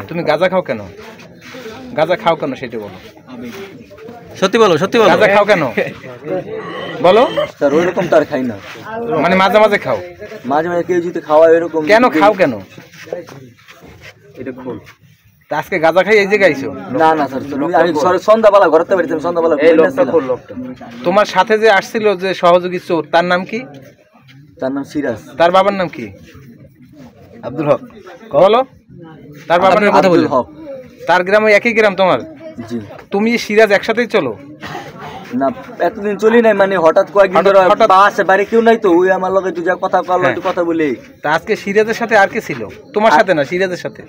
তুমি গাঁজা খাও কেন? গাঁজা খাও কেন সেটা বলো। সত্যি বলো, সত্যি বলো। গাঁজা খাও কেন বলো। স্যার ওইরকম তার খাই না, মানে মাঝে মাঝে খাও? মাঝে মাঝে কেউ যদি খাওয়া এরকম। কেন খাও কেন? এটা খোল। তা আজকে গাঁজা খাই এই জায়গায় আইছো? না না স্যার, আমি সন্ধ্যাবেলা ঘরতে পারতাম, সন্ধ্যাবেলা। তোমার সাথে যে আসছিল যে সহযোগী চোর, তার নাম কি? তার নাম সিরাজ। তার বাবার নাম কি? আব্দুল হক। বলো তার বাবার নাম। আব্দুল হক। তার গ্রাম ওই একই গ্রাম তোমার? জি। তুমি সিরাজ একসাথেই চলো? না এতদিন চলি নাই, মানে হঠাৎ কয়েকদিন ধরে বাসে বাড়ি কেউ নাই তো, ওই আমার লগে একটু যা কথা বললো, একটু কথা বলি। তা আজকে সিরাজের সাথে আর কে ছিল? তোমার সাথে না, সিরাজের সাথে?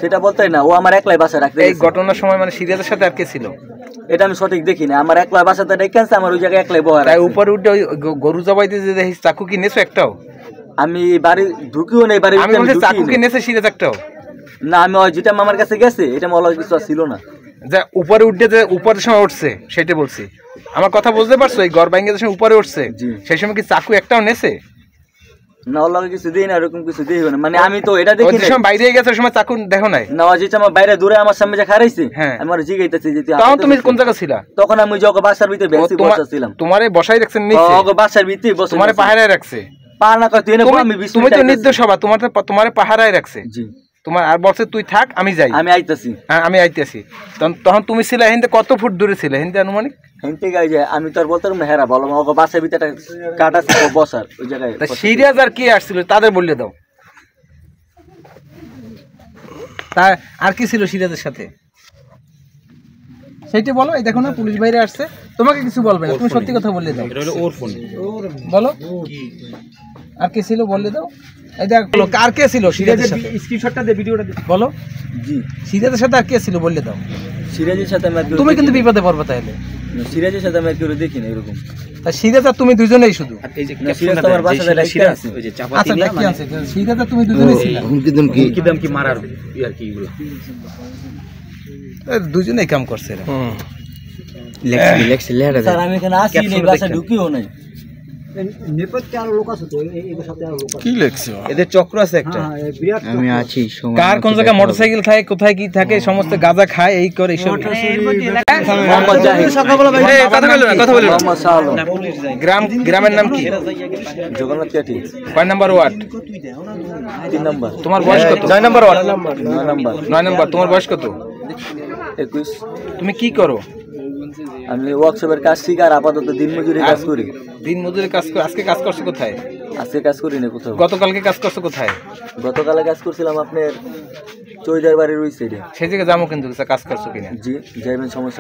সেটা বলতে না, ও আমার একলাই বাসা রাখতে। এই ঘটনার সময় মানে সিরাজের সাথে আর কে ছিল? এটা আমি সঠিক দেখি না, আমার একলাই বাসাতে ডেকেছে, আমার ওই জায়গায় একলাই বহার। তাই উপরে উঠে ওই গরু জবাইতে যে দেখি চাকু কি নেছো একটাও? আমি বাড়ি ঢুকিও নাই, বাড়ি আমি বলছি চাকু কি নেছে সিরাজ একটাও? না, আমি ওই যেটা আমার কাছে গেছে এটা মনে কিছু ছিল না। যে উপরে উঠে যে উপরের সময় উঠছে সেটা বলছি। আমার কথা বুঝতে পারছো? এই ঘর ভাঙে যে সময় উপরে উঠছে সেই সময় কি চাকু একটাও নেছে? না, ওর লগে কিছু দেই না, এরকম কিছু দেই না, মানে আমি তো এটা দেখি না। সময় বাইরে গেছে সময় চাকু দেখো নাই? না, ওই যেটা আমার বাইরে দূরে আমার সামনে যে খারাইছে, আমি আর জিগাইতেছি যে তখন তুমি কোন জায়গা ছিলা? তখন আমি জগ বাসার ভিতরে বেশি বসেছিলাম। তোমারে বসাই রাখছেন নিচে? ওগো বাসার ভিতরে বসে তোমারে পাহারায় রাখছে? পাহারা কই তুই না, আমি তুমি তো নির্দোষ হবা, তোমারে পাহারায় রাখছে। জি। তোমার আর বলছে তুই থাক আমি যাই, আমি আইতাছি। হ্যাঁ আমি আইতাছি। তখন তুমি ছিলে হিন্দে কত ফুট দূরে ছিলে হিন্দে আনুমানিক? হিন্দে গাই যায় আমি তো আর বলতাম না। হেরা বলো ওগো বাসার ভিতরে কাটা ছিল বসার ওই জায়গায়। তা সিরিয়াস আর কি আসছিল তাদের বললে দাও। তা আর কি ছিল সিরাজের সাথে সেইটা বলো। এই দেখো না পুলিশ বাইরে আসছে, তোমাকে কিছু বলবে না, তুমি সত্যি কথা বললে দাও। এটা হলো ওর ফোন, বলো আর কি ছিল বললে দাও। এই দেখো কার কে ছিল সিরাজের সাথে? স্ক্রিনশটটা দে, ভিডিওটা দে, বলো। জি, সিরাজের সাথে আর কে ছিল বললে দাও। সিরাজের সাথে আমি তুমি কিন্তু বিপদে পড়বে তাহলে। সিরাজের সাথে আমি কেউ দেখি না এরকম। তা সিরাজ আর তুমি দুজনেই শুধু? এই যে সিরাজ তো আমার বাসাতে রাখতে আছে, ওই যে চাপা দিলা কি আছে? সিরাজ আর তুমি দুজনেই ছিল? হুমকি দাম কি মারার আর কি এগুলো দুজনেই কাম করছে। লেক্সি লেরা স্যার আমি এখানে আসি নাই, বাসা ঢুকিও নাই। নেপথ্যে আরো লোক আছে তো, এর সাথে আরো লোক আছে। কি লেখছো? এদের চক্র আছে একটা। আমি আছি। কার কোন জায়গায় মোটরসাইকেল থাকে, কোথায় কি থাকে, সমস্ত গাঁজা খায়, এই করে এইসব। মোহাম্মদ জাহিদ। কথা বলুন। গ্রামের নাম কি? জগন্নাথ কাটি। কয় নাম্বার ওয়ার্ড? 3 নাম্বার। তোমার বয়স কত? 9 নাম্বার ওয়ার্ড। 9 নাম্বার। তোমার বয়স কত? 21। তুমি কি করো? আমি ওয়ার্কশপের কাজ শিখি আর আপাতত দিনমজুরি কাজ করি। দিনমজুরি কাজ করো? আজকে কাজ করছো কোথায়? আজকে কাজ করি না কোথাও। গতকালকে কাজ করছো কোথায়? গতকালে কাজ করছিলাম আপনার চৌধুরী বাড়ির ওই সাইডে। সেই জায়গায় যাবো কিন্তু কাজ করছো কিনা? জি, যাইবেন সমস্যা।